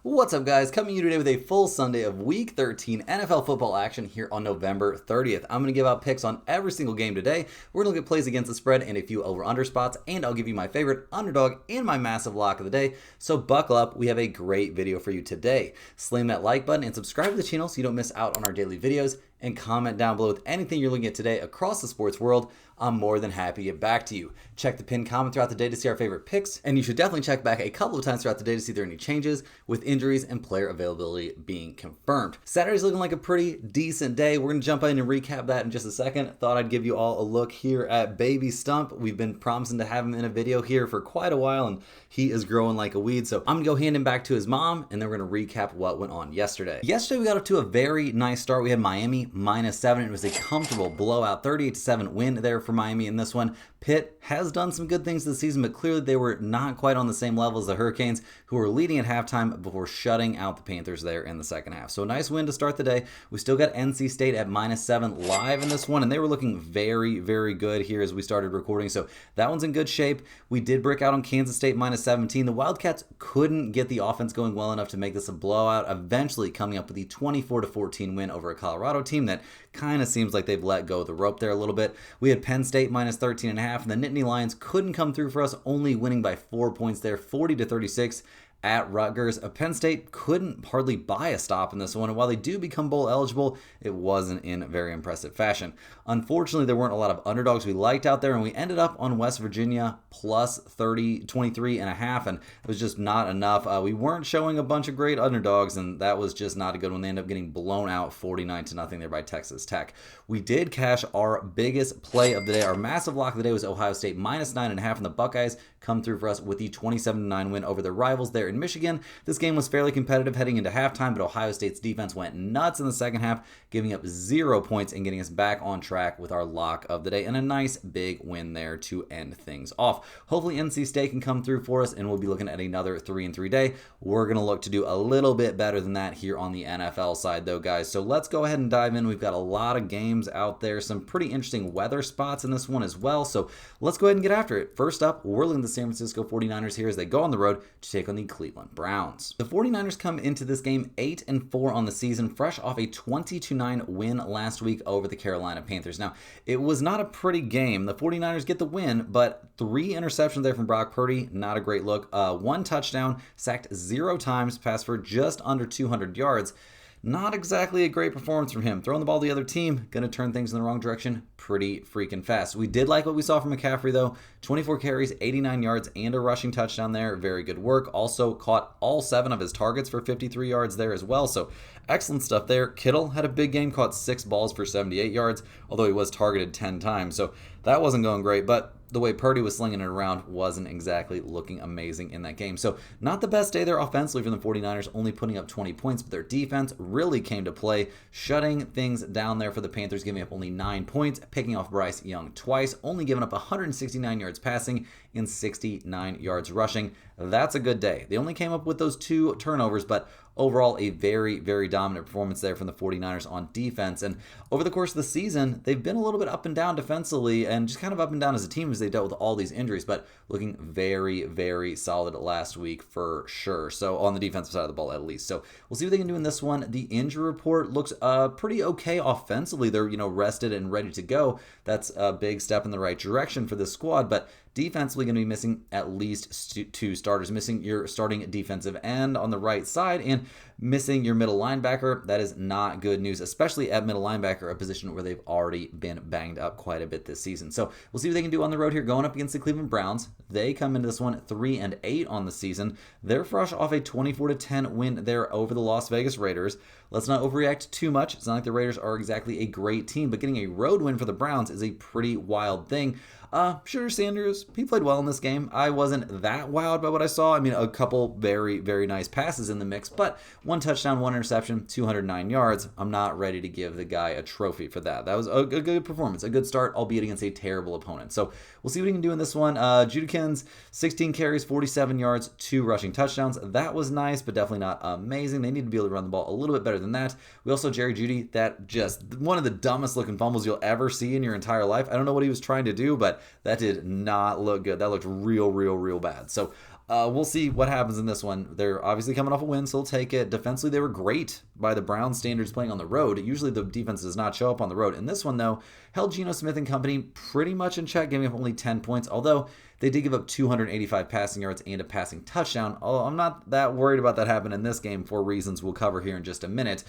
What's up, guys? Coming to you today with a full Sunday of Week 13 NFL football action here on November 30th. I'm going to give out picks on every single game today. We're going to look at plays against the spread and a few over-under spots, and I'll give you my favorite underdog and my massive lock of the day. So buckle up. We have a great video for you today. Slam that like button and subscribe to the channel so you don't miss out on our daily videos, and comment down below with anything you're looking at today across the sports world. I'm more than happy to get back to you. Check the pinned comment throughout the day to see our favorite picks, and you should definitely check back a couple of times throughout the day to see if there are any changes with injuries and player availability being confirmed. Saturday's looking like a pretty decent day. We're going to jump in and recap that in just a second. Thought I'd give you all a look here at Baby Stump. We've been promising to have him in a video here for quite a while, and he is growing like a weed. So I'm going to go hand him back to his mom, and then we're going to recap what went on yesterday. Yesterday, we got up to a very nice start. We had Miami -7. It was a comfortable blowout, 38-7 win there for Miami in this one. Pitt has done some good things this season, but clearly they were not quite on the same level as the Hurricanes, who were leading at halftime before shutting out the Panthers there in the second half. So a nice win to start the day. We still got NC State at -7 live in this one, and they were looking very, very good here as we started recording. So that one's in good shape. We did break out on Kansas State -17. The Wildcats couldn't get the offense going well enough to make this a blowout, eventually coming up with the 24-14 win over a Colorado team that kind of seems like they've let go of the rope there a little bit. We had Penn State -13.5, and the Nittany Lions couldn't come through for us, only winning by 4 points there, 40-36 at Rutgers. Penn State couldn't hardly buy a stop in this one, and while they do become bowl eligible, it wasn't in very impressive fashion. Unfortunately, there weren't a lot of underdogs we liked out there, and we ended up on West Virginia +23.5, and it was just not enough. We weren't showing a bunch of great underdogs, and that was just not a good one. They ended up getting blown out 49-0 there by Texas Tech. We did cash our biggest play of the day. Our massive lock of the day was Ohio State -9.5, and the Buckeyes come through for us with the 27-9 win over their rivals there in Michigan. This game was fairly competitive heading into halftime, but Ohio State's defense went nuts in the second half, giving up 0 points and getting us back on track with our lock of the day, and a nice big win there to end things off. Hopefully NC State can come through for us, and we'll be looking at another 3-3 day. We're going to look to do a little bit better than that here on the NFL side though, guys. So let's go ahead and dive in. We've got a lot of games out there, some pretty interesting weather spots in this one as well. So let's go ahead and get after it. First up, we're looking at the San Francisco 49ers here as they go on the road to take on the Cleveland Browns. The 49ers come into this game 8-4 on the season, fresh off a 20-9 win last week over the Carolina Panthers. Now, it was not a pretty game. The 49ers get the win, but 3 interceptions there from Brock Purdy, not a great look. 1 touchdown, sacked 0 times, passed for just under 200 yards. Not exactly a great performance from him. Throwing the ball to the other team, going to turn things in the wrong direction pretty freaking fast. We did like what we saw from McCaffrey, though. 24 carries, 89 yards, and a rushing touchdown there. Very good work. Also caught all 7 of his targets for 53 yards there as well. So excellent stuff there. Kittle had a big game, caught 6 balls for 78 yards, although he was targeted 10 times. So that wasn't going great, but the way Purdy was slinging it around wasn't exactly looking amazing in that game. So not the best day there offensively from the 49ers, only putting up 20 points, but their defense really came to play, shutting things down there for the Panthers, giving up only 9 points, picking off Bryce Young twice, only giving up 169 yards passing and 69 yards rushing. That's a good day. They only came up with those 2 turnovers, but overall a very, very dominant performance there from the 49ers on defense. And over the course of the season, they've been a little bit up and down defensively and just kind of up and down as a team as they dealt with all these injuries, but looking very, very solid last week for sure. So on the defensive side of the ball at least. So we'll see what they can do in this one. The injury report looks pretty okay offensively. They're, rested and ready to go. That's a big step in the right direction for this squad, but defensively going to be missing at least 2 starters, missing your starting defensive end on the right side and missing your middle linebacker. That is not good news, especially at middle linebacker, a position where they've already been banged up quite a bit this season. So we'll see what they can do on the road here going up against the Cleveland Browns. They come into this one 3-8 on the season. They're fresh off a 24-10 win there over the Las Vegas Raiders. Let's not overreact too much. It's not like the Raiders are exactly a great team, but getting a road win for the Browns is a pretty wild thing. Sure, Sanders, he played well in this game. I wasn't that wowed by what I saw. I mean, a couple very, very nice passes in the mix, but 1 touchdown, 1 interception, 209 yards. I'm not ready to give the guy a trophy for that. That was a good performance, a good start, albeit against a terrible opponent. So we'll see what he can do in this one. Judikins, 16 carries, 47 yards, 2 rushing touchdowns. That was nice, but definitely not amazing. They need to be able to run the ball a little bit better than that. We also, Jerry Jeudy, that just one of the dumbest looking fumbles you'll ever see in your entire life. I don't know what he was trying to do, but that did not look good. That looked real bad. So We'll see what happens in this one. They're obviously coming off a win, so they'll take it. Defensively, they were great by the Browns standards playing on the road. Usually the defense does not show up on the road. In this one, though, held Geno Smith and company pretty much in check, giving up only 10 points, although they did give up 285 passing yards and a passing touchdown. Although I'm not that worried about that happening in this game for reasons we'll cover here in just a minute.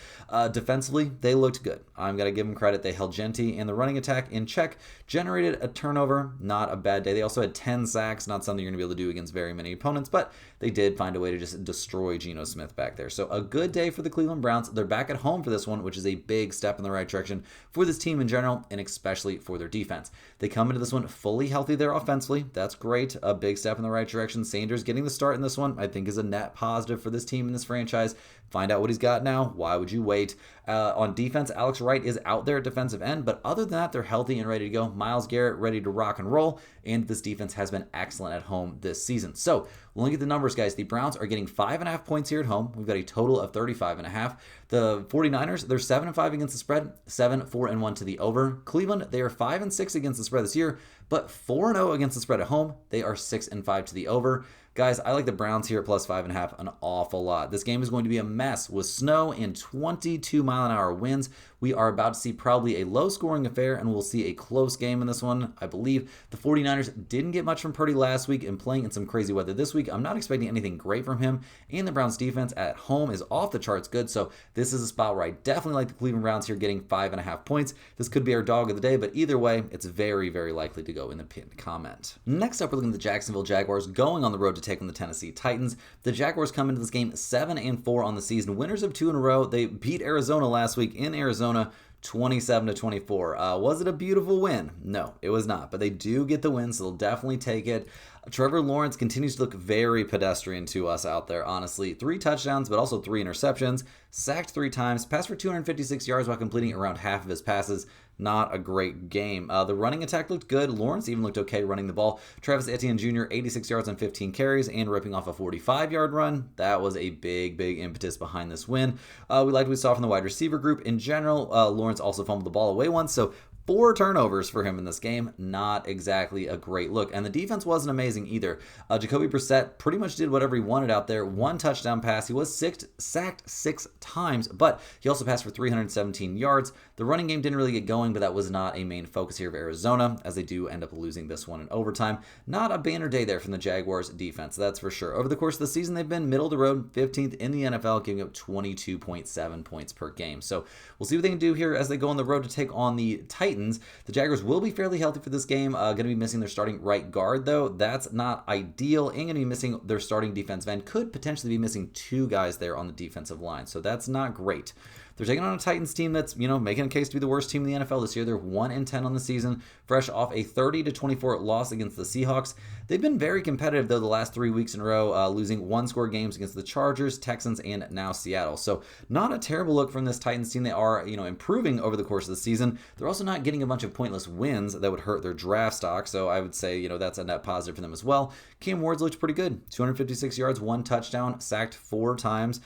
Defensively, they looked good. I'm going to give them credit. They held Genty and the running attack in check, generated a turnover, not a bad day. They also had 10 sacks, not something you're going to be able to do against very many opponents, but they did find a way to just destroy Geno Smith back there. So a good day for the Cleveland Browns. They're back at home for this one, which is a big step in the right direction for this team in general, and especially for their defense. They come into this one fully healthy there offensively. That's great. A big step in the right direction. Sanders getting the start in this one, I think, is a net positive for this team and this franchise. Find out what he's got now. Why would you wait? On defense, Alex Wright is out there at defensive end, but other than that, they're healthy and ready to go. Myles Garrett ready to rock and roll, and this defense has been excellent at home this season. So we'll look at the numbers, guys. The Browns are getting 5.5 points here at home. We've got a total of 35.5. The 49ers, they're 7-5 against the spread, 7-4-1 to the over. Cleveland, they are 5-6 against the spread this year, but 4-0 against the spread at home. They are 6-5 to the over. Guys, I like the Browns here at plus 5.5 an awful lot. This game is going to be a mess with snow and 22-mile-an-hour winds. We are about to see probably a low-scoring affair, and we'll see a close game in this one, I believe. The 49ers didn't get much from Purdy last week and playing in some crazy weather this week. I'm not expecting anything great from him, and the Browns defense at home is off the charts good, so this is a spot where I definitely like the Cleveland Browns here getting 5.5 points. This could be our dog of the day, but either way, it's very, very likely to go in the pinned comment. Next up, we're looking at the Jacksonville Jaguars going on the road to take on the Tennessee Titans. The Jaguars come into this game 7-4 on the season, winners of 2 in a row. They beat Arizona last week in Arizona 27-24. Was it a beautiful win? No, it was not, but they do get the win, so they'll definitely take it. Trevor Lawrence continues to look very pedestrian to us out there, honestly. 3 touchdowns, but also 3 interceptions. Sacked 3 times. Passed for 256 yards while completing around half of his passes. Not a great game. The running attack looked good. Lawrence even looked okay running the ball. Travis Etienne Jr., 86 yards on 15 carries and ripping off a 45-yard run. That was a big, big impetus behind this win. We liked what we saw from the wide receiver group. In general, Lawrence also fumbled the ball away once, so 4 turnovers for him in this game. Not exactly a great look. And the defense wasn't amazing either. Jacoby Brissett pretty much did whatever he wanted out there. 1 touchdown pass. He was sacked 6 times, but he also passed for 317 yards. The running game didn't really get going, but that was not a main focus here of Arizona, as they do end up losing this one in overtime. Not a banner day there from the Jaguars defense, that's for sure. Over the course of the season, they've been middle of the road, 15th in the NFL, giving up 22.7 points per game. So we'll see what they can do here as they go on the road to take on the Titans. The Jaguars will be fairly healthy for this game. Going to be missing their starting right guard, though. That's not ideal. And going to be missing their starting defensive end. Could potentially be missing 2 guys there on the defensive line. So that's not great. They're taking on a Titans team that's, making a case to be the worst team in the NFL this year. They're 1-10 on the season, fresh off a 30-24 loss against the Seahawks. They've been very competitive, though, the last 3 weeks in a row, losing 1-score games against the Chargers, Texans, and now Seattle. So not a terrible look from this Titans team. They are, improving over the course of the season. They're also not getting a bunch of pointless wins that would hurt their draft stock. So I would say, that's a net positive for them as well. Cam Ward's looked pretty good. 256 yards, 1 touchdown, sacked 4 times.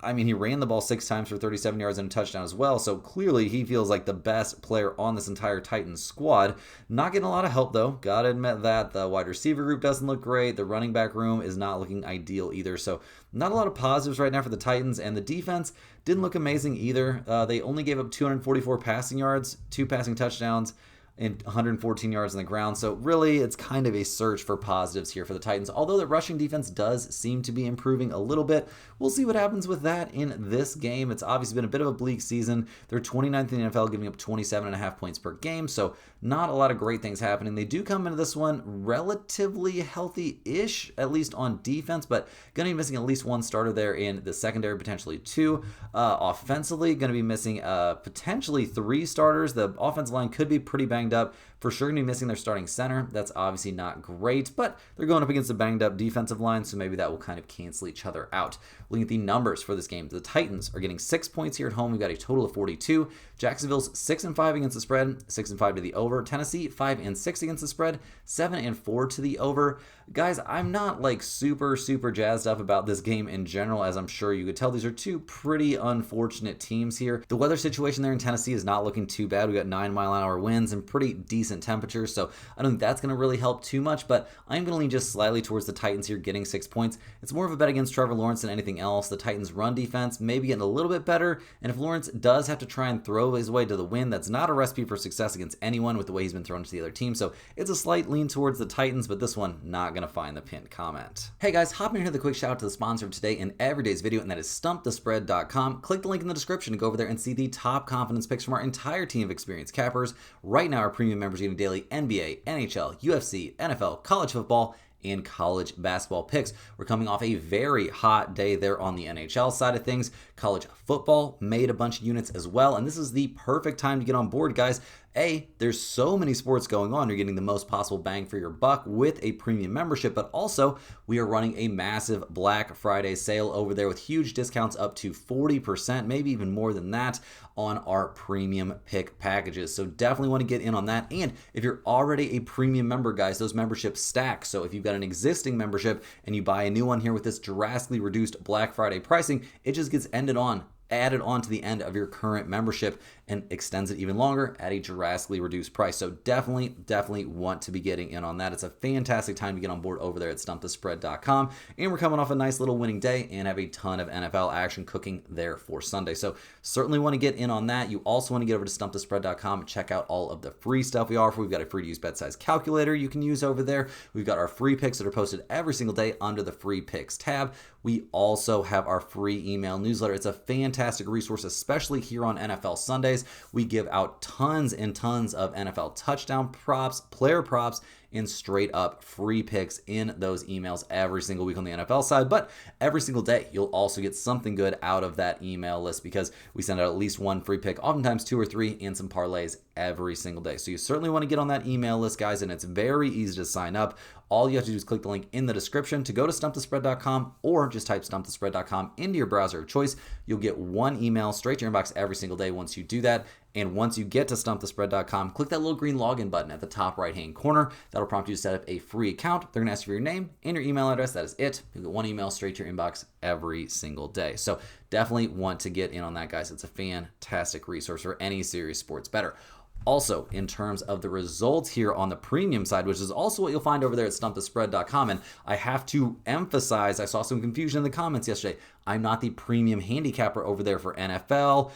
I mean, he ran the ball 6 times for 37 yards and a touchdown as well, so clearly he feels like the best player on this entire Titans squad. Not getting a lot of help, though. Gotta admit that. The wide receiver group doesn't look great. The running back room is not looking ideal either, so not a lot of positives right now for the Titans, and the defense didn't look amazing either. They only gave up 244 passing yards, 2 passing touchdowns, and 114 yards on the ground. So really, it's kind of a search for positives here for the Titans. Although the rushing defense does seem to be improving a little bit. We'll see what happens with that in this game. It's obviously been a bit of a bleak season. They're 29th in the NFL, giving up 27.5 points per game. So not a lot of great things happening. They do come into this one relatively healthy-ish, at least on defense, but going to be missing at least 1 starter there in the secondary, potentially 2. Offensively, going to be missing potentially 3 starters. The offensive line could be pretty banged up. For sure going to be missing their starting center. That's obviously not great, but they're going up against a banged up defensive line, so maybe that will kind of cancel each other out. Looking at the numbers for this game, the Titans are getting 6 points here at home. We've got a total of 42. Jacksonville's 6-5 against the spread, 6-5 to the over. Tennessee 5-6 against the spread, 7-4 to the over. Guys, I'm not like super jazzed up about this game in general, as I'm sure you could tell. These are two pretty unfortunate teams here. The weather situation there in Tennessee is not looking too bad. We got 9-mile-an-hour winds and pretty decent temperatures, so I don't think that's going to really help too much, but I'm going to lean just slightly towards the Titans here getting 6 points. It's more of a bet against Trevor Lawrence than anything else. The Titans' run defense maybe getting a little bit better, and if Lawrence does have to try and throw his way to the win, that's not a recipe for success against anyone with the way he's been thrown to the other team, so it's a slight lean towards the Titans, but this one not going to find the pinned comment. Hey guys, hop in here with a quick shout out to the sponsor of today and every day's video, and that is stumpthespread.com. Click the link in the description to go over there and see the top confidence picks from our entire team of experienced cappers. Right now, our premium members are getting daily NBA, NHL, UFC, NFL, college football, and college basketball picks. We're coming off a very hot day there on the NHL side of things. College football made a bunch of units as well, and this is the perfect time to get on board, guys. There's so many sports going on. You're getting the most possible bang for your buck with a premium membership, but also we are running a massive Black Friday sale over there with huge discounts up to 40%, maybe even more than that, on our premium pick packages. So definitely want to get in on that. And if you're already a premium member, guys, those memberships stack. So if you've got an existing membership and you buy a new one here with this drastically reduced Black Friday pricing, it just gets added on to the end of your current membership and extends it even longer at a drastically reduced price. So definitely want to be getting in on that. It's a fantastic time to get on board over there at stumpthespread.com. And we're coming off a nice little winning day and have a ton of NFL action cooking there for Sunday. So certainly want to get in on that. You also want to get over to stumpthespread.com and check out all of the free stuff we offer. We've got a free to use bet size calculator you can use over there. We've got our free picks that are posted every single day under the free picks tab. We also have our free email newsletter. It's a fantastic resource, especially here on NFL Sundays. We give out tons and tons of NFL touchdown props, player props, and straight up free picks in those emails every single week on the NFL side. But every single day, you'll also get something good out of that email list because we send out at least one free pick, oftentimes 2 or 3, and some parlays every single day. So you certainly want to get on that email list, guys, and it's very easy to sign up. All you have to do is click the link in the description to go to stumpthespread.com, or just type stumpthespread.com into your browser of choice. You'll get one email straight to your inbox every single day once you do that. And once you get to stumpthespread.com, click that little green login button at the top right-hand corner. That'll prompt you to set up a free account. They're going to ask you for your name and your email address. That is it. You'll get one email straight to your inbox every single day. So definitely want to get in on that, guys. It's a fantastic resource for any serious sports bettor. Also, in terms of the results here on the premium side, which is also what you'll find over there at stumpthespread.com, and I have to emphasize, I saw some confusion in the comments yesterday. I'm not the premium handicapper over there for NFL,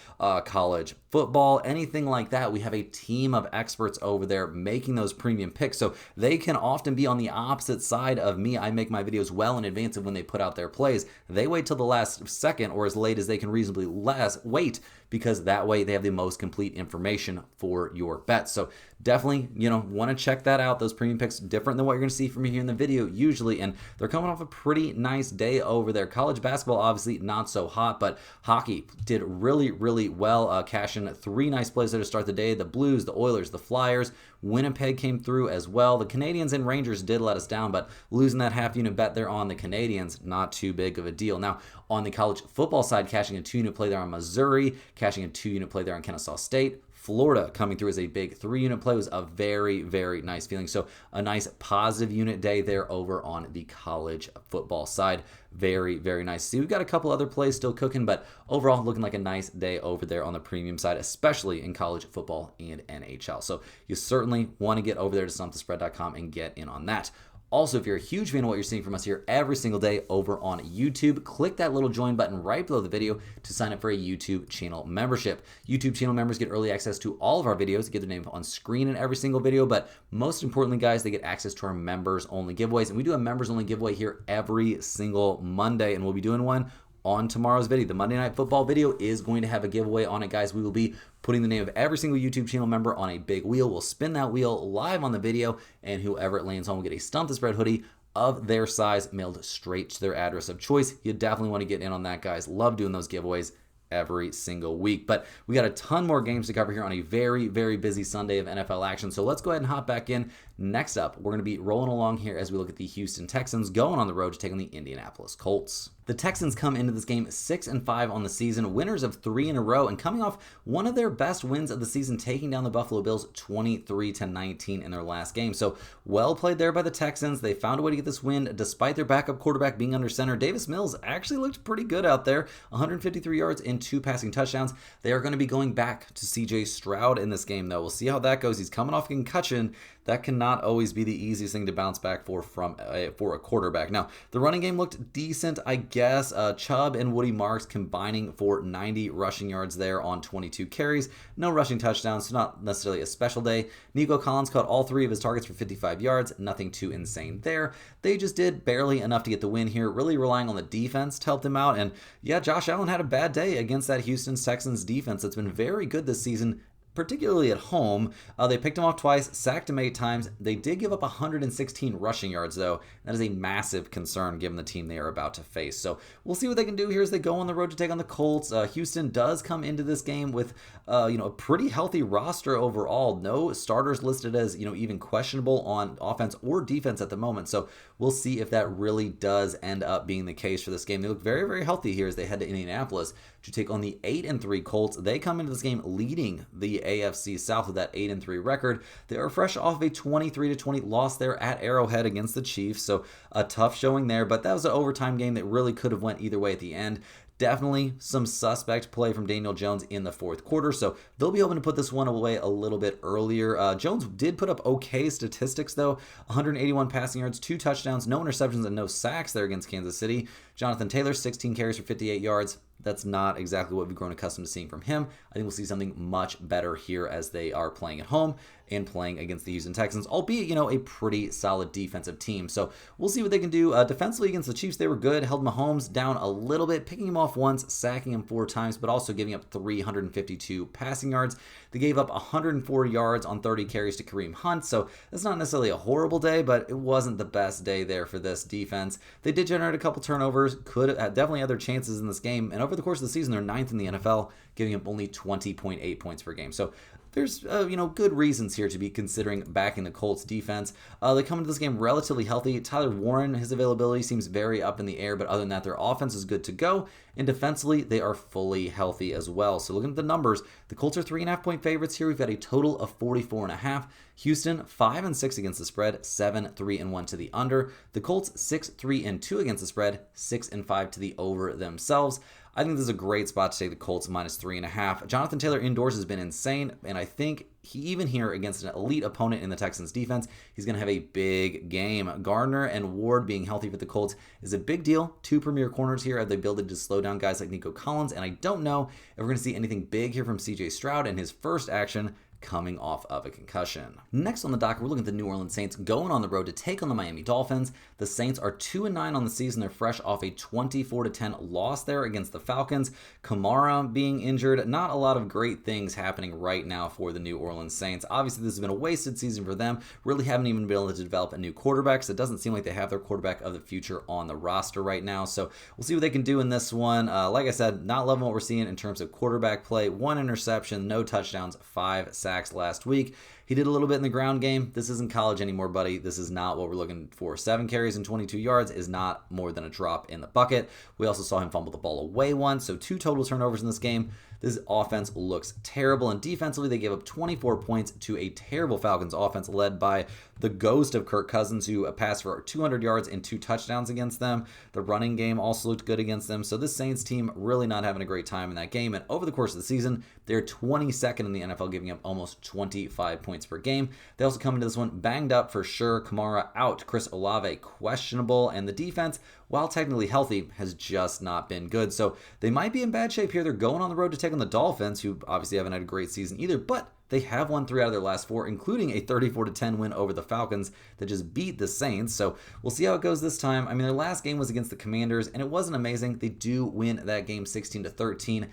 college football, anything like that. We have a team of experts over there making those premium picks, so they can often be on the opposite side of me. I make my videos well in advance of when they put out their plays. They wait till the last second or as late as they can reasonably wait, because that way they have the most complete information for your bets. So definitely, want to check that out. Those premium picks different than what you're going to see from me here in the video usually, and they're coming off a pretty nice day over there. College basketball, obviously not so hot, but hockey did really well, cashing 3 nice plays there to start the day. The Blues, the Oilers, the Flyers, Winnipeg came through as well. The Canadians and Rangers did let us down, but losing that half-unit bet there on the Canadians, not too big of a deal. Now, on the college football side, cashing a 2-unit play there on Missouri, cashing a 2-unit play there on Kennesaw State. Florida coming through as a big 3-unit play was a very nice feeling. So a nice positive unit day there over on the college football side. Very nice. See, we've got a couple other plays still cooking, but overall looking like a nice day over there on the premium side, especially in college football and NHL. So you certainly want to get over there to stumpthespread.com and get in on that. Also, if you're a huge fan of what you're seeing from us here every single day over on YouTube, click that little join button right below the video to sign up for a YouTube channel membership. YouTube channel members get early access to all of our videos, get their name on screen in every single video, but most importantly, guys, they get access to our members-only giveaways. And we do a members-only giveaway here every single Monday, and we'll be doing one on tomorrow's video. The Monday Night Football video is going to have a giveaway on it, guys. We will be putting the name of every single YouTube channel member on a big wheel. We'll spin that wheel live on the video, and whoever it lands on will get a Stump the Spread hoodie of their size mailed straight to their address of choice. You definitely want to get in on that, guys. Love doing those giveaways every single week. But we got a ton more games to cover here on a very busy Sunday of NFL action. So let's go ahead and hop back in Next up, we're going to be rolling along here as we look at the Houston Texans going on the road to take on the Indianapolis Colts. The Texans come into this game 6-5 on the season, winners of 3 in a row, and coming off one of their best wins of the season, taking down the Buffalo Bills 23-19 in their last game. So well played there by the Texans. They found a way to get this win despite their backup quarterback being under center. Davis Mills actually looked pretty good out there, 153 yards and 2 passing touchdowns. They are going to be going back to CJ Stroud in this game, though. We'll see how that goes. He's coming off a concussion. That cannot always be the easiest thing to bounce back for a quarterback. Now, the running game looked decent, I guess. Chubb and Woody Marks combining for 90 rushing yards there on 22 carries. No rushing touchdowns, so not necessarily a special day. Nico Collins caught all 3 of his targets for 55 yards. Nothing too insane there. They just did barely enough to get the win here, really relying on the defense to help them out. And yeah, Josh Allen had a bad day against that Houston Texans defense that's been very good this season, particularly at home. They picked him off twice, sacked him 8 times. They did give up 116 rushing yards, though. That is a massive concern given the team they are about to face. So we'll see what they can do here as they go on the road to take on the Colts. Houston does come into this game with a pretty healthy roster overall. No starters listed as even questionable on offense or defense at the moment. So we'll see if that really does end up being the case for this game. They look very, very healthy here as they head to Indianapolis to take on the 8-3 Colts. They come into this game leading the AFC South with that 8-3 record. They are fresh off a 23-20 loss there at Arrowhead against the Chiefs, so a tough showing there, but that was an overtime game that really could have went either way at the end. Definitely some suspect play from Daniel Jones in the fourth quarter, so they'll be able to put this one away a little bit earlier. Jones did put up okay statistics, though. 181 passing yards, 2 touchdowns, no interceptions, and no sacks there against Kansas City. Jonathan Taylor, 16 carries for 58 yards. That's not exactly what we've grown accustomed to seeing from him. I think we'll see something much better here as they are playing at home and playing against the Houston Texans, albeit, a pretty solid defensive team. So we'll see what they can do. Defensively against the Chiefs, they were good. Held Mahomes down a little bit, picking him off once, sacking him 4 times, but also giving up 352 passing yards. They gave up 104 yards on 30 carries to Kareem Hunt, so that's not necessarily a horrible day, but it wasn't the best day there for this defense. They did generate a couple turnovers, could definitely had their chances in this game, and over the course of the season, they're 9th in the NFL, giving up only 20.8 points per game. So there's good reasons here to be considering backing the Colts defense. They come into this game relatively healthy. Tyler Warren, his availability seems very up in the air, but other than that, their offense is good to go. And defensively, they are fully healthy as well. So looking at the numbers, the Colts are 3.5-point favorites here. We've got a total of 44.5. Houston 5-6 against the spread, 7-3-1 to the under. The Colts 6-3-2 against the spread, 6-5 to the over themselves. I think this is a great spot to take the Colts minus 3.5. Jonathan Taylor indoors has been insane, and I think even here against an elite opponent in the Texans defense, he's going to have a big game. Gardner and Ward being healthy for the Colts is a big deal. 2 premier corners here as they build it to slow down guys like Nico Collins, and I don't know if we're going to see anything big here from CJ Stroud in his first action coming off of a concussion. Next on the docket, we're looking at the New Orleans Saints going on the road to take on the Miami Dolphins. The Saints are 2-9 on the season. They're fresh off a 24-10 loss there against the Falcons. Kamara being injured. Not a lot of great things happening right now for the New Orleans Saints. Obviously, this has been a wasted season for them. Really haven't even been able to develop a new quarterback, so it doesn't seem like they have their quarterback of the future on the roster right now. So we'll see what they can do in this one. Like I said, not loving what we're seeing in terms of quarterback play. 1 interception, no touchdowns, 5 sacks last week. He did a little bit in the ground game. This isn't college anymore, buddy. This is not what we're looking for. 7 carries and 22 yards is not more than a drop in the bucket. We also saw him fumble the ball away once, so 2 total turnovers in this game. This offense looks terrible, and defensively they gave up 24 points to a terrible Falcons offense led by the ghost of Kirk Cousins, who passed for 200 yards and 2 touchdowns against them. The running game also looked good against them, so this Saints team really not having a great time in that game, and over the course of the season, they're 22nd in the NFL, giving up almost 25 points per game. They also come into this one banged up for sure. Kamara out, Chris Olave questionable, and the defense, while technically healthy, has just not been good. So they might be in bad shape here. They're going on the road to take on the Dolphins, who obviously haven't had a great season either, but they have won 3 out of their last 4, including a 34-10 win over the Falcons that just beat the Saints. So we'll see how it goes this time. I mean, their last game was against the Commanders, and it wasn't amazing. They do win that game 16-13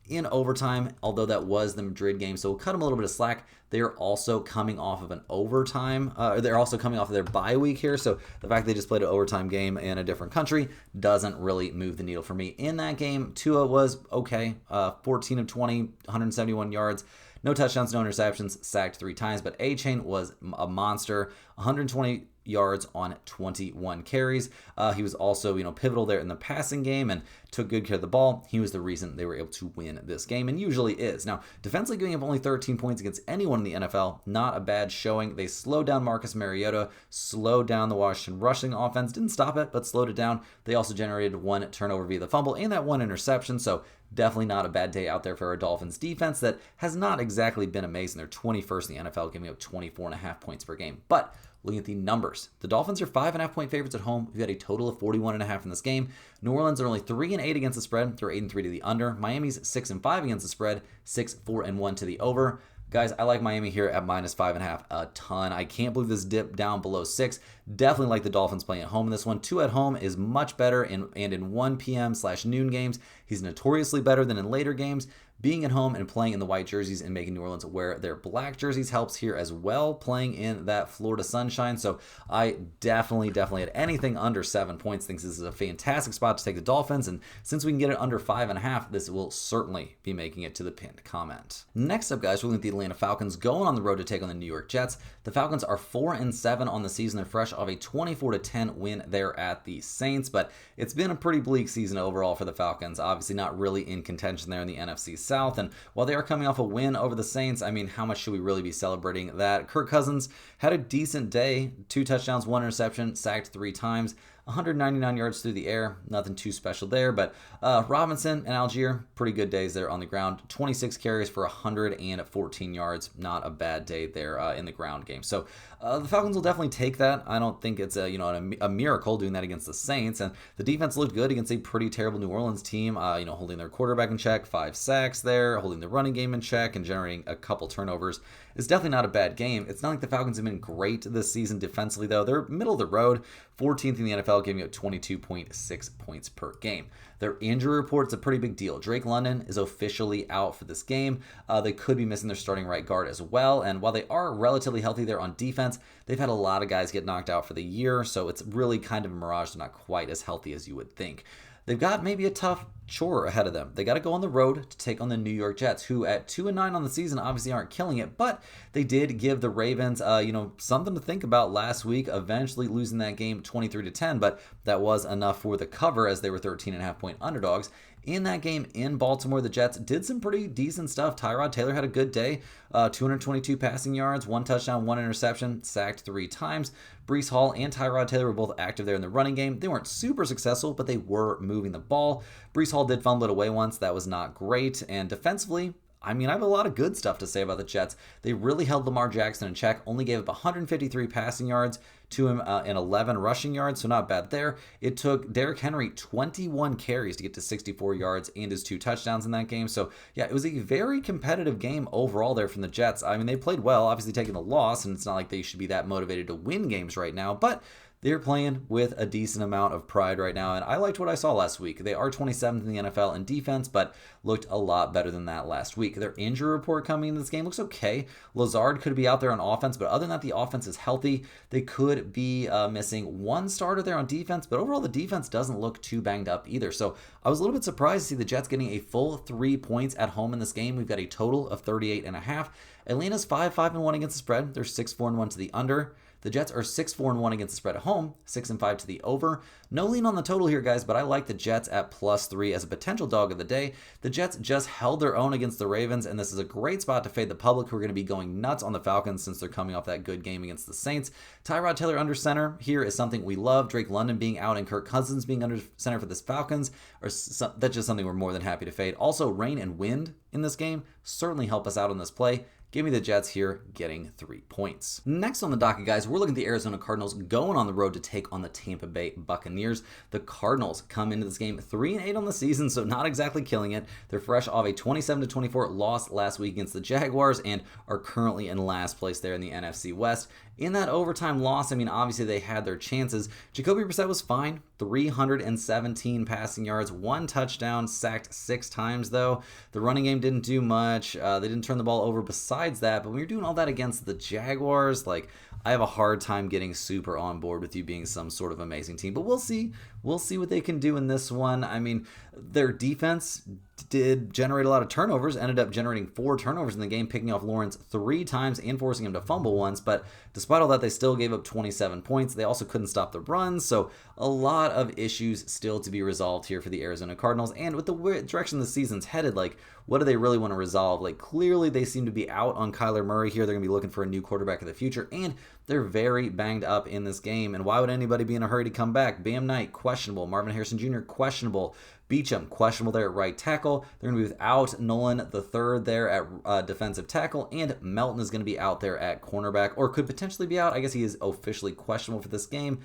in overtime, although that was the Madrid game. So we'll cut them a little bit of slack. They're also coming off of an overtime. They're also coming off of their bye week here. So the fact they just played an overtime game in a different country doesn't really move the needle for me. In that game, Tua was okay. 14 of 20, 171 yards. No touchdowns, no interceptions, sacked 3 times, but A-Chain was a monster. 120 yards on 21 carries. He was also, pivotal there in the passing game and took good care of the ball. He was the reason they were able to win this game, and usually is. Now, defensively giving up only 13 points against anyone in the NFL, not a bad showing. They slowed down Marcus Mariota, slowed down the Washington rushing offense, didn't stop it, but slowed it down. They also generated 1 turnover via the fumble and that 1 interception, so definitely not a bad day out there for our Dolphins defense that has not exactly been amazing. They're 21st in the NFL, giving up 24.5 points per game. But looking at the numbers, the Dolphins are 5.5-point favorites at home. We've got a total of 41.5 in this game. New Orleans are only 3-8 against the spread. They're 8-3 to the under. Miami's 6-5 against the spread, 6-4-1 to the over. Guys, I like Miami here at -5.5 a ton. I can't believe this dip down below 6. Definitely like the Dolphins playing at home in this one. 2 at home is much better, and in 1 p.m/noon games, he's notoriously better than in later games. Being at home and playing in the white jerseys and making New Orleans wear their black jerseys helps here as well, playing in that Florida sunshine. So I definitely at anything under 7 points think this is a fantastic spot to take the Dolphins. And since we can get it under 5.5, this will certainly be making it to the pinned comment. Next up, guys, we're looking at the Atlanta Falcons going on the road to take on the New York Jets. The Falcons are 4-7 on the season. They're fresh off a 24-10 win there at the Saints, but it's been a pretty bleak season overall for the Falcons. Obviously not really in contention there in the NFC South, and while they are coming off a win over the Saints, I mean, how much should we really be celebrating that? Kirk Cousins had a decent day, 2 touchdowns, 1 interception, sacked 3 times, 199 yards through the air, nothing too special there, but Robinson and Algier, pretty good days there on the ground, 26 carries for 114 yards, not a bad day there in the ground game. So the Falcons will definitely take that. I don't think it's a miracle doing that against the Saints, and the defense looked good against a pretty terrible New Orleans team, holding their quarterback in check, 5 sacks there, holding the running game in check, and generating a couple turnovers. It's definitely not a bad game. It's not like the Falcons have been great this season defensively, though. They're middle of the road, 14th in the NFL, giving up 22.6 points per game. Their injury report's a pretty big deal. Drake London is officially out for this game. They could be missing their starting right guard as well, and while they are relatively healthy there on defense, they've had a lot of guys get knocked out for the year, so it's really kind of a mirage. They're not quite as healthy as you would think. They've got maybe a tough chore ahead of them. They got to go on the road to take on the New York Jets, who at 2-9 on the season obviously aren't killing it, but they did give the Ravens, something to think about last week, eventually losing that game 23-10, but that was enough for the cover as they were 13.5-point underdogs. In that game in Baltimore, the Jets did some pretty decent stuff. Tyrod Taylor had a good day, 222 passing yards, 1 touchdown, 1 interception, sacked 3 times. Breece Hall and Tyrod Taylor were both active there in the running game. They weren't super successful, but they were moving the ball. Breece Hall did fumble it away once. That was not great. And defensively, I have a lot of good stuff to say about the Jets. They really held Lamar Jackson in check, only gave up 153 passing yards to him and 11 rushing yards, so not bad there. It took Derrick Henry 21 carries to get to 64 yards and his 2 touchdowns in that game. So, yeah, it was a very competitive game overall there from the Jets. They played well, obviously taking the loss, and it's not like they should be that motivated to win games right now, but they're playing with a decent amount of pride right now, and I liked what I saw last week. They are 27th in the NFL in defense, but looked a lot better than that last week. Their injury report coming into this game looks okay. Lazard could be out there on offense, but other than that, the offense is healthy. They could be missing 1 starter there on defense, but overall the defense doesn't look too banged up either. So I was a little bit surprised to see the Jets getting a full 3 points at home in this game. We've got a total of 38.5. Atlanta's 5-5-1 against the spread. They're 6-4-1 to the under. The Jets are 6-4-1 against the spread at home, 6-5 to the over. No lean on the total here, guys, but I like the Jets at +3 as a potential dog of the day. The Jets just held their own against the Ravens, and this is a great spot to fade the public, who are going to be going nuts on the Falcons since they're coming off that good game against the Saints. Tyrod Taylor under center here is something we love. Drake London being out and Kirk Cousins being under center for this Falcons, that's just something we're more than happy to fade. Also, rain and wind in this game certainly help us out on this play. Give me the Jets here, getting 3 points. Next on the docket, guys, we're looking at the Arizona Cardinals going on the road to take on the Tampa Bay Buccaneers. The Cardinals come into this game 3-8 on the season, so not exactly killing it. They're fresh off a 27-24 loss last week against the Jaguars and are currently in last place there in the NFC West. In that overtime loss, obviously they had their chances. Jacoby Brissett was fine, 317 passing yards, 1 touchdown, sacked 6 times though. The running game didn't do much. They didn't turn the ball over besides that, but when you're doing all that against the Jaguars, I have a hard time getting super on board with you being some sort of amazing team, but we'll see. we'll see what they can do in this one. I mean, their defense did generate a lot of turnovers, ended up generating 4 turnovers in the game, picking off Lawrence 3 times and forcing him to fumble once. But despite all that, they still gave up 27 points. They also couldn't stop the run. So a lot of issues still to be resolved here for the Arizona Cardinals. And with the direction the season's headed, like, what do they really want to resolve? Like, clearly they seem to be out on Kyler Murray here. They're going to be looking for a new quarterback of the future, and they're very banged up in this game. And why would anybody be in a hurry to come back? Bam Knight, questionable. Marvin Harrison Jr., questionable. Beachum, questionable there at right tackle. They're going to be without Nolan the third there at defensive tackle, and Melton is going to be out there at cornerback, or could potentially be out. I guess he is officially questionable for this game.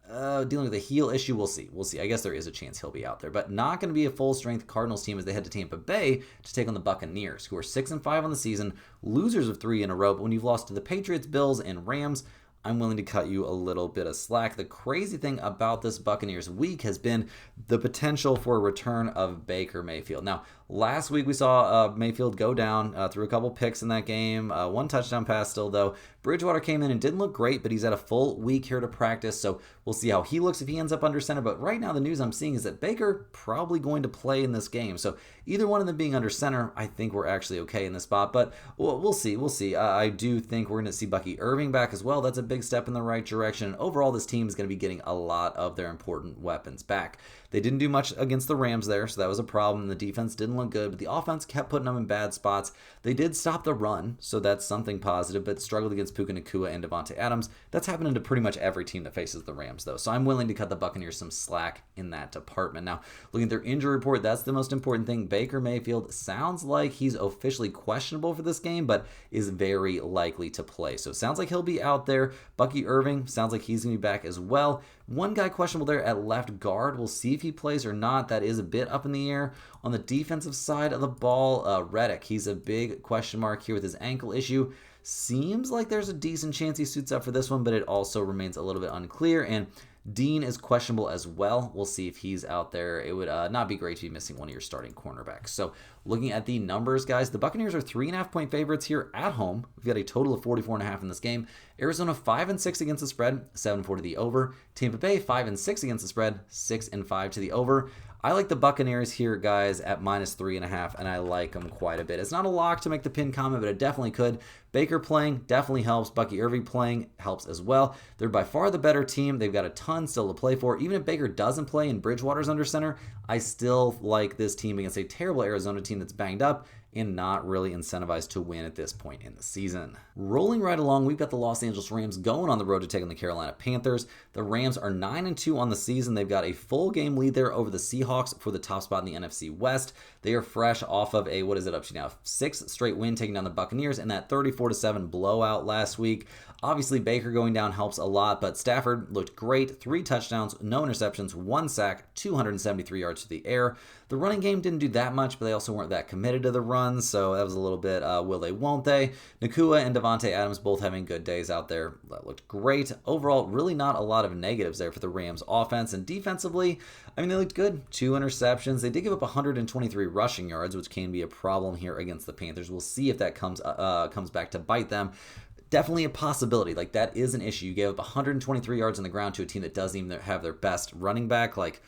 Dealing with a heel issue, we'll see. I guess there is a chance he'll be out there, but not going to be a full-strength Cardinals team as they head to Tampa Bay to take on the Buccaneers, who are 6-5 on the season, losers of 3 in a row. But when you've lost to the Patriots, Bills, and Rams, I'm willing to cut you a little bit of slack. The crazy thing about this Buccaneers week has been the potential for a return of Baker Mayfield. Now, last week we saw Mayfield go down, threw a couple picks in that game, 1 touchdown pass still though. Bridgewater came in and didn't look great, but he's had a full week here to practice, so we'll see how he looks if he ends up under center. But right now the news I'm seeing is that Baker probably going to play in this game. So either one of them being under center, I think we're actually okay in this spot, but we'll see. I do think we're going to see Bucky Irving back as well. That's a big step in the right direction. And overall, this team is going to be getting a lot of their important weapons back. They didn't do much against the Rams there, so that was a problem. The defense didn't look good, but the offense kept putting them in bad spots. They did stop the run, so that's something positive, but struggled against Puka Nacua and Devontae Adams. That's happening to pretty much every team that faces the Rams, though, so I'm willing to cut the Buccaneers some slack in that department. Now, looking at their injury report, that's the most important thing. Baker Mayfield sounds like he's officially questionable for this game, but is very likely to play. So it sounds like he'll be out there. Bucky Irving sounds like he's going to be back as well. One guy questionable there at left guard. We'll see if he plays or not. That is a bit up in the air. On the defensive side of the ball, Reddick, he's a big question mark here with his ankle issue. Seems like there's a decent chance he suits up for this one, but it also remains a little bit unclear. And Dean is questionable as well. We'll see if he's out there. It would not be great to be missing one of your starting cornerbacks. So looking at the numbers, guys, the Buccaneers are 3.5-point favorites here at home. We've got a total of 44.5 in this game. Arizona 5-6 against the spread, 7-4 to the over. Tampa Bay 5-6 against the spread, 6-5 to the over. I like the Buccaneers here, guys, at -3.5, and I like them quite a bit. It's not a lock to make the pin comment, but it definitely could. Baker playing definitely helps. Bucky Irving playing helps as well. They're by far the better team. They've got a ton still to play for. Even if Baker doesn't play and Bridgewater's under center, I still like this team against a terrible Arizona team that's banged up and not really incentivized to win at this point in the season. Rolling right along, we've got the Los Angeles Rams going on the road to take on the Carolina Panthers. The Rams are 9-2 on the season. They've got a full game lead there over the Seahawks for the top spot in the NFC West. They are fresh off of a, what is it up to now, 6th straight win taking down the Buccaneers and that 34-7 blowout last week. Obviously, Baker going down helps a lot, but Stafford looked great. 3 touchdowns, no interceptions, 1 sack, 273 yards to the air. The running game didn't do that much, but they also weren't that committed to the run, so that was a little bit will they, won't they. Nacua and Devontae Adams both having good days out there. That looked great. Overall, really not a lot of negatives there for the Rams offense, and defensively, I mean, they looked good. 2 interceptions. They did give up 123 rushing yards, which can be a problem here against the Panthers. We'll see if that comes back to bite them. Definitely a possibility. Like, that is an issue. You gave up 123 yards on the ground to a team that doesn't even have their best running back. Like,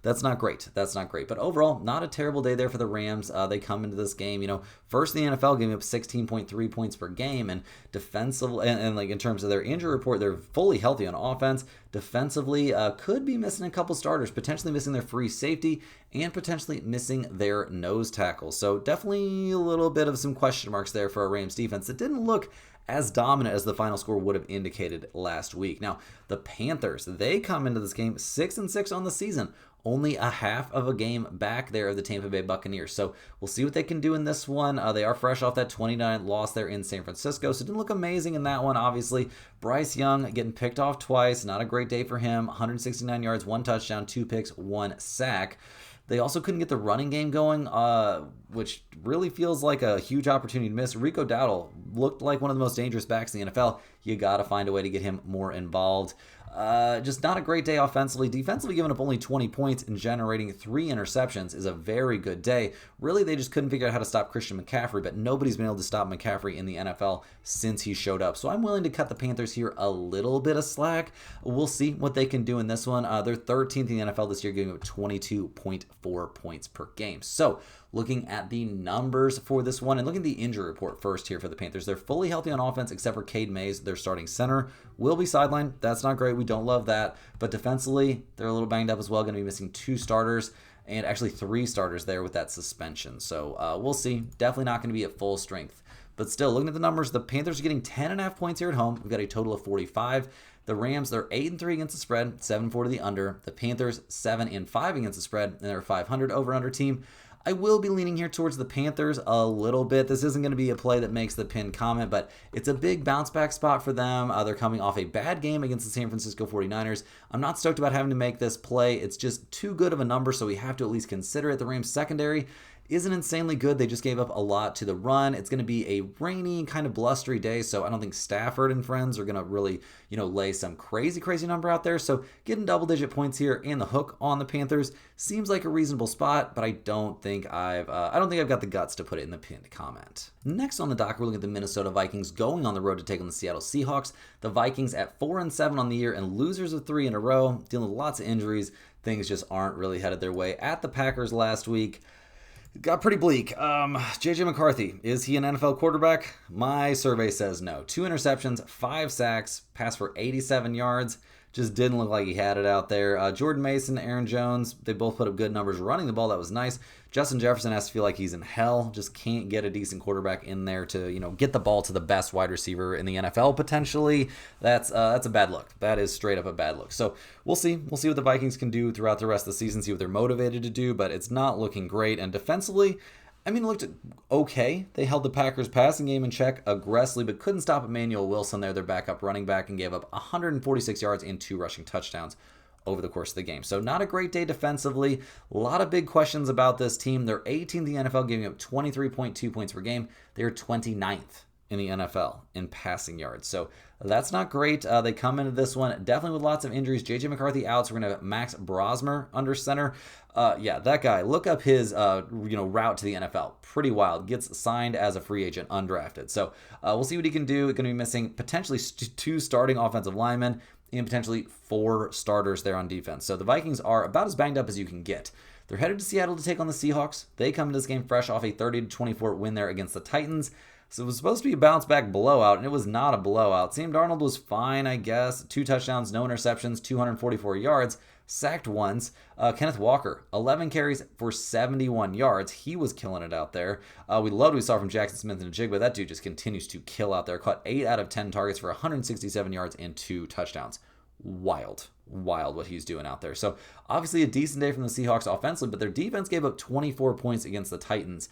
that's not great. But overall, not a terrible day there for the Rams. They come into this game, first in the NFL, giving up 16.3 points per game, and defensively, and like in terms of their injury report, they're fully healthy on offense. Defensively, could be missing a couple starters, potentially missing their free safety, and potentially missing their nose tackle. So definitely a little bit of some question marks there for a Rams defense that didn't look as dominant as the final score would have indicated last week. Now, the Panthers, they come into this game 6-6 on the season. Only a half of a game back there of the Tampa Bay Buccaneers. So we'll see what they can do in this one. They are fresh off that 29 loss there in San Francisco, so it didn't look amazing in that one, obviously. Bryce Young getting picked off twice. Not a great day for him. 169 yards, 1 touchdown, 2 picks, 1 sack. They also couldn't get the running game going, which really feels like a huge opportunity to miss. Rico Dowdle looked like one of the most dangerous backs in the NFL. You got to find a way to get him more involved. Just not a great day offensively. Defensively, giving up only 20 points and generating 3 interceptions is a very good day. Really, they just couldn't figure out how to stop Christian McCaffrey, but nobody's been able to stop McCaffrey in the NFL since he showed up. So I'm willing to cut the Panthers here a little bit of slack. We'll see what they can do in this one. They're 13th in the NFL this year, giving up 22.4 points per game. So looking at the numbers for this one and looking at the injury report first here for the Panthers. They're fully healthy on offense except for Cade Mays, their starting center. Will be sidelined. That's not great. We don't love that. But defensively, they're a little banged up as well. Going to be missing 2 starters and actually 3 starters there with that suspension. So we'll see. Definitely not going to be at full strength. But still, looking at the numbers, the Panthers are getting 10.5 points here at home. We've got a total of 45. The Rams, they're 8-3 against the spread, 7-4 to the under. The Panthers, 7-5 against the spread, and they're a 500 over-under team. I will be leaning here towards the Panthers a little bit. This isn't going to be a play that makes the pin comment, but it's a big bounce back spot for them. They're coming off a bad game against the San Francisco 49ers. I'm not stoked about having to make this play. It's just too good of a number, so we have to at least consider it. The Rams secondary isn't insanely good. They just gave up a lot to the run. It's going to be a rainy, kind of blustery day, so I don't think Stafford and friends are going to really, lay some crazy number out there. So getting double-digit points here and the hook on the Panthers seems like a reasonable spot, but I don't think I've got the guts to put it in the pinned comment. Next on the dock, we're looking at the Minnesota Vikings going on the road to take on the Seattle Seahawks. The Vikings at 4-7 on the year and losers of 3 in a row, dealing with lots of injuries. Things just aren't really headed their way. At the Packers last week, got pretty bleak. J.J. McCarthy, is he an NFL quarterback? My survey says no. 2 interceptions, 5 sacks, passed for 87 yards. Just didn't look like he had it out there. Jordan Mason, Aaron Jones, they both put up good numbers running the ball. That was nice. Justin Jefferson has to feel like he's in hell. Just can't get a decent quarterback in there to, get the ball to the best wide receiver in the NFL potentially. That's a bad look. That is straight up a bad look. So we'll see. We'll see what the Vikings can do throughout the rest of the season, see what they're motivated to do, but it's not looking great. And defensively, it looked okay. They held the Packers' passing game in check aggressively, but couldn't stop Emmanuel Wilson there, their backup running back, and gave up 146 yards and 2 rushing touchdowns over the course of the game. So not a great day defensively. A lot of big questions about this team. They're 18th in the NFL, giving up 23.2 points per game. They're 29th in the NFL in passing yards. So that's not great. They come into this one definitely with lots of injuries. J.J. McCarthy out, so we're going to have Max Brosmer under center. That guy, look up his route to the NFL. Pretty wild. Gets signed as a free agent, undrafted. So we'll see what he can do. Going to be missing potentially 2 starting offensive linemen and potentially 4 starters there on defense. So the Vikings are about as banged up as you can get. They're headed to Seattle to take on the Seahawks. They come into this game fresh off a 30-24 win there against the Titans. So it was supposed to be a bounce back blowout, and it was not a blowout. Sam Darnold was fine, I guess. 2 touchdowns, no interceptions, 244 yards, sacked once. Kenneth Walker, 11 carries for 71 yards. He was killing it out there. We loved what we saw from Jackson Smith and Jigba. That dude just continues to kill out there. Caught 8 out of 10 targets for 167 yards and 2 touchdowns. Wild what he's doing out there. So obviously a decent day from the Seahawks offensively, but their defense gave up 24 points against the Titans.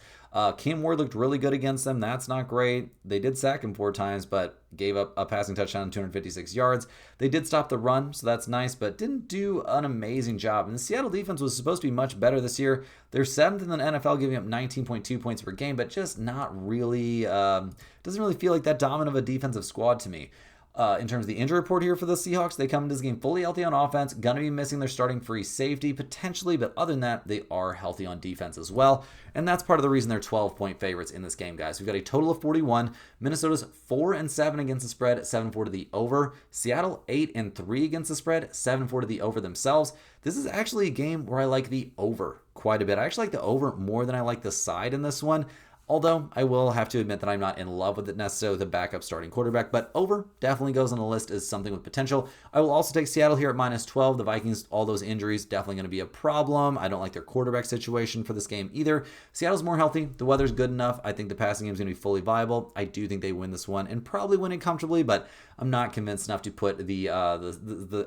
Cam Ward looked really good against them. That's not great. They did sack him 4 times, but gave up a passing touchdown and 256 yards. They did stop the run, so that's nice, but didn't do an amazing job. And the Seattle defense was supposed to be much better this year. They're 7th in the NFL, giving up 19.2 points per game, but just not really, doesn't really feel like that dominant of a defensive squad to me. In terms of the injury report here for the Seahawks, they come into this game fully healthy on offense, going to be missing their starting free safety potentially, but other than that, they are healthy on defense as well, and that's part of the reason they're 12-point favorites in this game, guys. We've got a total of 41. Minnesota's 4-7 against the spread, 7-4 to the over. Seattle 8-3 against the spread, 7-4 to the over themselves. This is actually a game where I like the over quite a bit. I actually like the over more than I like the side in this one. Although I will have to admit that I'm not in love with it necessarily, the backup starting quarterback, but over definitely goes on the list as something with potential. I will also take Seattle here at -12. The Vikings, all those injuries, definitely going to be a problem. I don't like their quarterback situation for this game either. Seattle's more healthy. The weather's good enough. I think the passing game is going to be fully viable. I do think they win this one and probably win it comfortably, but I'm not convinced enough to put the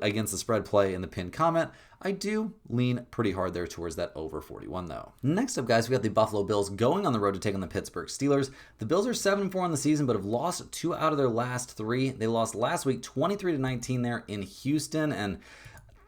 against the spread play in the pinned comment. I do lean pretty hard there towards that over 41, though. Next up, guys, we got the Buffalo Bills going on the road to take on the Pittsburgh Steelers. The Bills are 7-4 on the season, but have lost 2 out of their last 3. They lost last week 23-19 there in Houston, and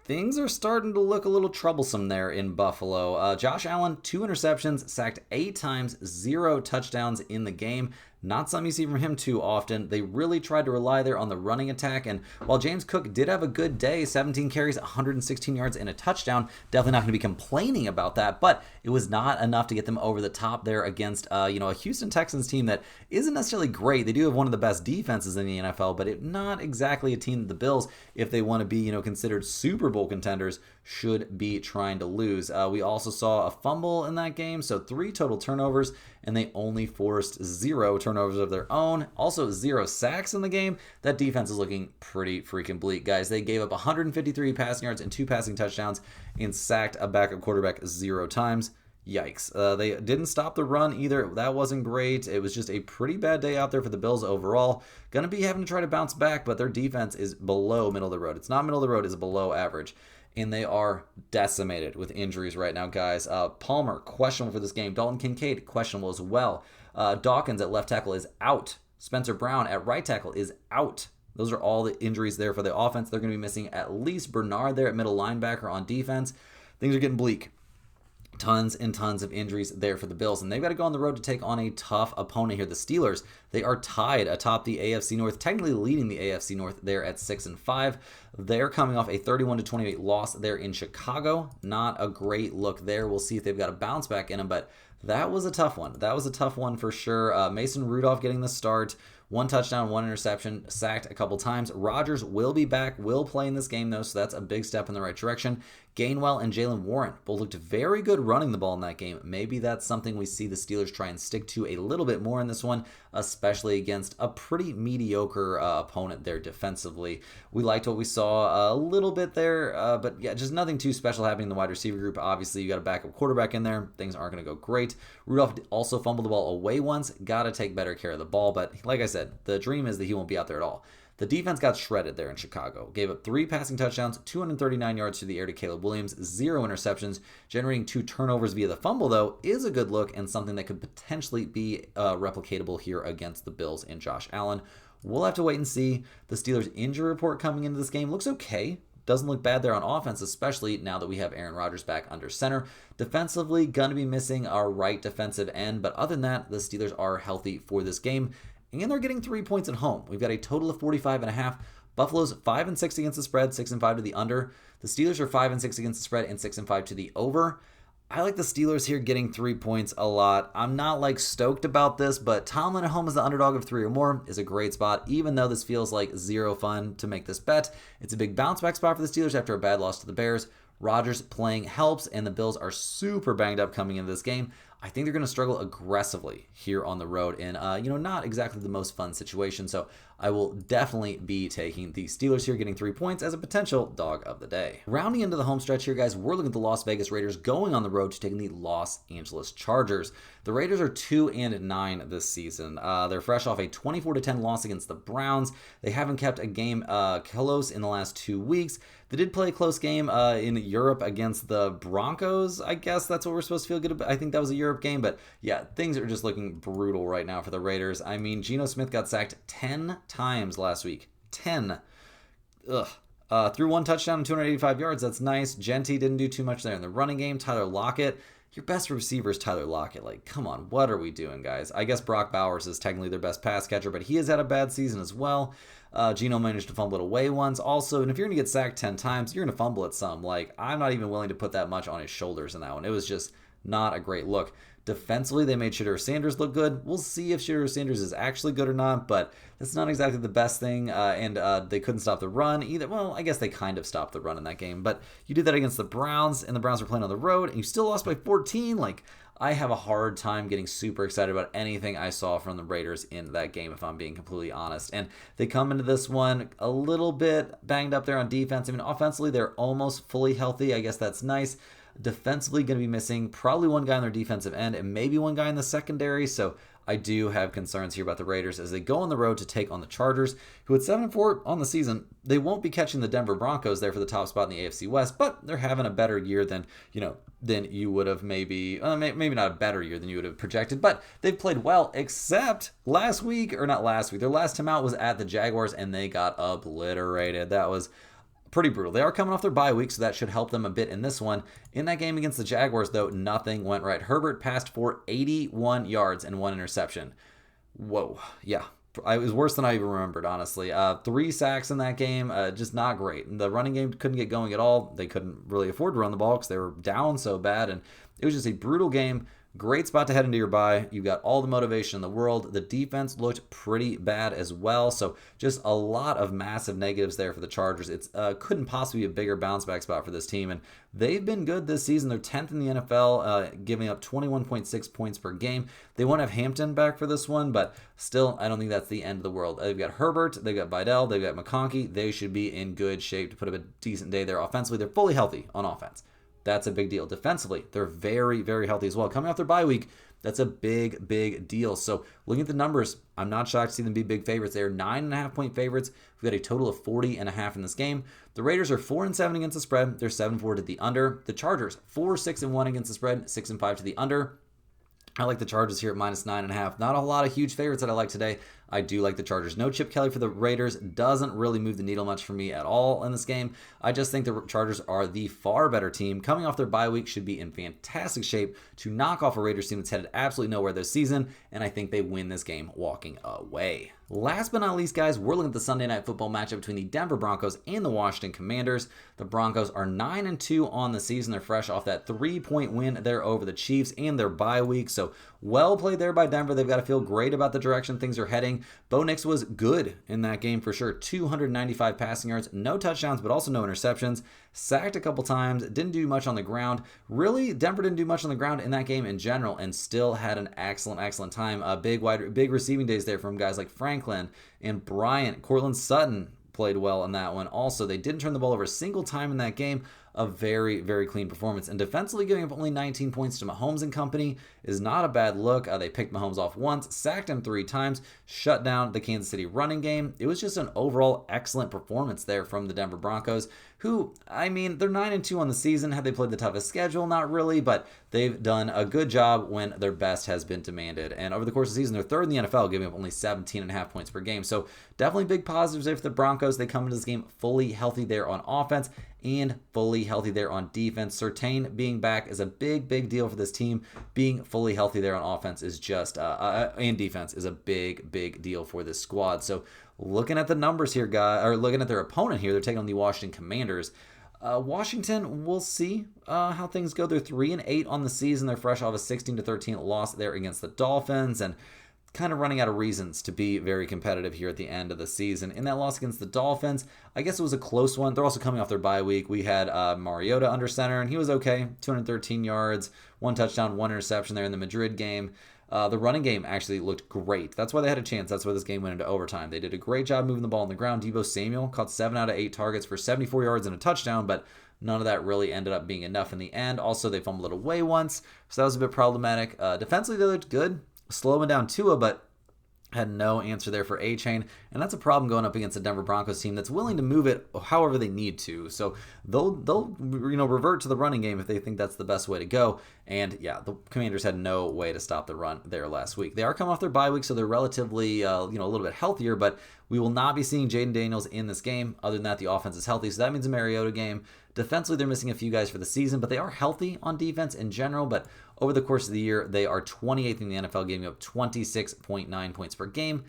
things are starting to look a little troublesome there in Buffalo. Josh Allen, 2 interceptions, sacked 8 times, 0 touchdowns in the game. Not something you see from him too often. They really tried to rely there on the running attack, and while James Cook did have a good day, 17 carries, 116 yards, and a touchdown, definitely not going to be complaining about that, but it was not enough to get them over the top there against a Houston Texans team that isn't necessarily great. They do have one of the best defenses in the NFL, but not exactly a team that the Bills, if they want to be considered Super Bowl contenders, should be trying to lose. We also saw a fumble in that game, so 3 total turnovers, and they only forced 0 turnovers of their own. Also 0 sacks in the game. That defense is looking pretty freaking bleak, guys. They gave up 153 passing yards and 2 passing touchdowns and sacked a backup quarterback 0 times. Yikes. They didn't stop the run either. That wasn't great. It was just a pretty bad day out there for the Bills overall. Going to be having to try to bounce back, but their defense is below middle of the road. It's not middle of the road, it's below average. And they are decimated with injuries right now, guys. Palmer, questionable for this game. Dalton Kincaid, questionable as well. Dawkins at left tackle is out. Spencer Brown at right tackle is out. Those are all the injuries there for the offense. They're going to be missing at least Bernard there at middle linebacker on defense. Things are getting bleak. Tons and tons of injuries there for the Bills, and they've got to go on the road to take on a tough opponent here. The Steelers, they are tied atop the AFC North, technically leading the AFC North there at 6-5. They're coming off a 31-28 loss there in Chicago. Not a great look there. We'll see if they've got a bounce back in them, but that was a tough one. That was a tough one for sure. Mason Rudolph getting the start. 1 touchdown, 1 interception, sacked a couple times. Rodgers will be back, will play in this game though, so that's a big step in the right direction. Gainwell and Jalen Warren both looked very good running the ball in that game. Maybe that's something we see the Steelers try and stick to a little bit more in this one, especially against a pretty mediocre opponent there defensively. We liked what we saw a little bit there, but yeah, just nothing too special happening in the wide receiver group. Obviously, you got a backup quarterback in there. Things aren't going to go great. Rudolph also fumbled the ball away once. Got to take better care of the ball, but like I said, the dream is that he won't be out there at all. The defense got shredded there in Chicago. Gave up 3 passing touchdowns, 239 yards through the air to Caleb Williams, 0 interceptions. Generating 2 turnovers via the fumble, though, is a good look and something that could potentially be replicatable here against the Bills and Josh Allen. We'll have to wait and see. The Steelers' injury report coming into this game looks okay. Doesn't look bad there on offense, especially now that we have Aaron Rodgers back under center. Defensively, going to be missing our right defensive end, but other than that, the Steelers are healthy for this game. And they're getting 3 points at home. We've got a total of 45.5. Buffalo's 5-6 against the spread, 6-5 to the under. The Steelers are 5-6 against the spread and 6-5 to the over. I like the Steelers here getting 3 points a lot. I'm not stoked about this, but Tomlin at home as the underdog of 3 or more is a great spot. Even though this feels like 0 fun to make this bet, it's a big bounce back spot for the Steelers after a bad loss to the Bears. Rodgers playing helps, and the Bills are super banged up coming into this game. I think they're going to struggle aggressively here on the road in, not exactly the most fun situation. So I will definitely be taking the Steelers here, getting 3 points as a potential dog of the day. Rounding into the home stretch here, guys, we're looking at the Las Vegas Raiders going on the road to taking the Los Angeles Chargers. The Raiders are 2-9 this season. They're fresh off a 24-10 loss against the Browns. They haven't kept a game close in the last 2 weeks. They did play a close game in Europe against the Broncos. I guess that's what we're supposed to feel good about. I think that was a Europe game, but yeah, things are just looking brutal right now for the Raiders. I mean, Geno Smith got sacked 10 times last week. 10. Ugh. Threw 1 touchdown and 285 yards. That's nice. Genty didn't do too much there in the running game. Tyler Lockett. Your best receiver is Tyler Lockett. Come on, what are we doing, guys? I guess Brock Bowers is technically their best pass catcher, but he has had a bad season as well. Geno managed to fumble it away once. Also, and if you're going to get sacked 10 times, you're going to fumble it some. I'm not even willing to put that much on his shoulders in that one. It was just not a great look. Defensively, they made Shedeur Sanders look good. We'll see if Shedeur Sanders is actually good or not, but that's not exactly the best thing, and they couldn't stop the run either. Well, I guess they kind of stopped the run in that game, but you did that against the Browns, and the Browns were playing on the road, and you still lost by 14. I have a hard time getting super excited about anything I saw from the Raiders in that game, if I'm being completely honest. And they come into this one a little bit banged up there on defense. I mean, offensively, they're almost fully healthy. I guess that's nice. Defensively, going to be missing probably 1 guy on their defensive end and maybe 1 guy in the secondary. So I do have concerns here about the Raiders as they go on the road to take on the Chargers, who at 7-4 on the season, they won't be catching the Denver Broncos there for the top spot in the AFC West, but they're having a better year than you would have maybe not a better year than you would have projected, but they've played well, except last week, or not last week, their last time out was at the Jaguars, and they got obliterated. That was pretty brutal. They are coming off their bye week, so that should help them a bit in this one. In that game against the Jaguars, though, nothing went right. Herbert passed for 81 yards and 1 interception. Whoa, yeah. It was worse than I even remembered, honestly. 3 sacks in that game, just not great. The running game couldn't get going at all. They couldn't really afford to run the ball because they were down so bad, and it was just a brutal game. Great spot to head into your bye. You got all the motivation in the world. The defense looked pretty bad as well. So just a lot of massive negatives there for the Chargers. It couldn't possibly be a bigger bounce back spot for this team. And they've been good this season. They're 10th in the NFL, giving up 21.6 points per game. They won't have Hampton back for this one, but still, I don't think that's the end of the world. They've got Herbert, they've got Vidal, they've got McConkey. They should be in good shape to put up a decent day there offensively. They're fully healthy on offense. That's a big deal. Defensively, they're very, very healthy as well. Coming off their bye week, that's a big, big deal. So looking at the numbers, I'm not shocked to see them be big favorites. They are 9.5-point favorites. We've got a total of 40.5 in this game. The Raiders are 4-7 against the spread. They're 7-4 to the under. The Chargers, 4-6-1 against the spread, 6-5 to the under. I like the Chargers here at -9.5. Not a lot of huge favorites that I like today. I do like the Chargers. No Chip Kelly for the Raiders. Doesn't really move the needle much for me at all in this game. I just think the Chargers are the far better team. Coming off their bye week, should be in fantastic shape to knock off a Raiders team that's headed absolutely nowhere this season, and I think they win this game walking away. Last but not least, guys, we're looking at the Sunday Night Football matchup between the Denver Broncos and the Washington Commanders. The Broncos are 9-2 on the season. They're fresh off that 3-point win there over the Chiefs and their bye week. So well played there by Denver. They've got to feel great about the direction things are heading. Bo Nix was good in that game for sure. 295 passing yards, no touchdowns, but also no interceptions. Sacked a couple times, didn't do much on the ground. Really, Denver didn't do much on the ground in that game in general, and still had an excellent time. Big receiving days there from guys like Franklin and Bryant. Cortland Sutton played well in that one. Also, they didn't turn the ball over a single time in that game. A very, very clean performance. And defensively giving up only 19 points to Mahomes and company is not a bad look. They picked Mahomes off once, sacked him 3 times, shut down the Kansas City running game. It was just an overall excellent performance there from the Denver Broncos, who, I mean, they're 9-2 on the season. Have they played the toughest schedule? Not really, but they've done a good job when their best has been demanded. And over the course of the season, they're 3rd in the NFL, giving up only 17.5 points per game. So definitely big positives there for the Broncos. They come into this game fully healthy there on offense and fully healthy there on defense. Surtain being back is a big deal for this team. Being fully healthy there on offense is just, and defense is a big deal for this squad. So looking at the numbers here, guys, or looking at their opponent here, they're taking on the Washington Commanders. Washington, we'll see how things go. They're 3-8 on the season. They're fresh off a 16-13 loss there against the Dolphins, and kind of running out of reasons to be very competitive here at the end of the season. In that loss against the Dolphins, I guess it was a close one. They're also coming off their bye week. We had Mariota under center, and he was okay. 213 yards, 1 touchdown, 1 interception there in the Madrid game. The running game actually looked great. That's why they had a chance. That's why this game went into overtime. They did a great job moving the ball on the ground. Deebo Samuel caught 7 out of 8 targets for 74 yards and a touchdown, but none of that really ended up being enough in the end. Also, they fumbled it away once, so that was a bit problematic. Defensively, they looked good, slowing down Tua, but had no answer there for A-Chain, and that's a problem going up against a Denver Broncos team that's willing to move it however they need to. So they'll revert to the running game if they think that's the best way to go. And yeah, the Commanders had no way to stop the run there last week. They are coming off their bye week, so they're relatively a little bit healthier, but we will not be seeing Jaden Daniels in this game. Other than that, the offense is healthy, so that means a Mariota game. Defensively, they're missing a few guys for the season, but they are healthy on defense in general. But over the course of the year, they are 28th in the NFL, giving up 26.9 points per game.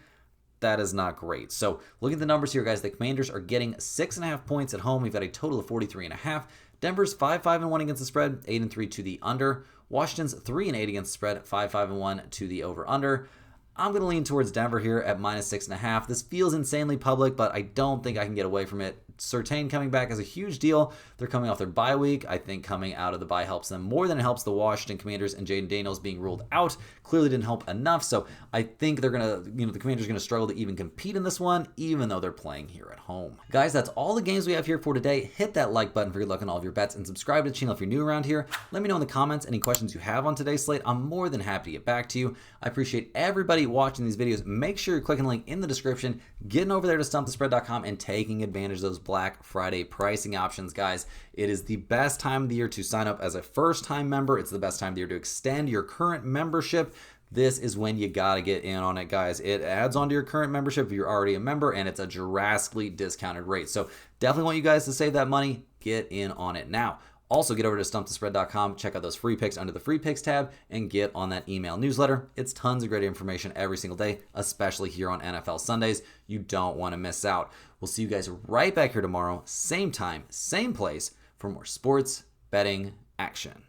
That is not great. So look at the numbers here, guys. The Commanders are getting 6.5 points at home. We've got a total of 43.5. Denver's 5-5-1 against the spread, 8-3 to the under. Washington's 3-8 against the spread, 5-5-1 to the over/under. I'm going to lean towards Denver here at -6.5. This feels insanely public, but I don't think I can get away from it. Surtain coming back is a huge deal. They're coming off their bye week. I think coming out of the bye helps them more than it helps the Washington Commanders, and Jaden Daniels being ruled out clearly didn't help enough. So I think they're going to, the Commanders are going to struggle to even compete in this one, even though they're playing here at home. Guys, that's all the games we have here for today. Hit that like button for good luck on all of your bets, and subscribe to the channel if you're new around here. Let me know in the comments any questions you have on today's slate. I'm more than happy to get back to you. I appreciate everybody watching these videos. Make sure you're clicking the link in the description, getting over there to stumpthespread.com and taking advantage of those Black Friday pricing options, guys. It is the best time of the year to sign up as a first-time member. It's the best time of the year to extend your current membership. This is when you gotta get in on it, guys. It adds on to your current membership if you're already a member, and it's a drastically discounted rate. So definitely want you guys to save that money. Get in on it now. Also, get over to stumpthespread.com, check out those free picks under the free picks tab, and get on that email newsletter. It's tons of great information every single day, especially here on NFL Sundays. You don't want to miss out. We'll see you guys right back here tomorrow, same time, same place, for more sports betting action.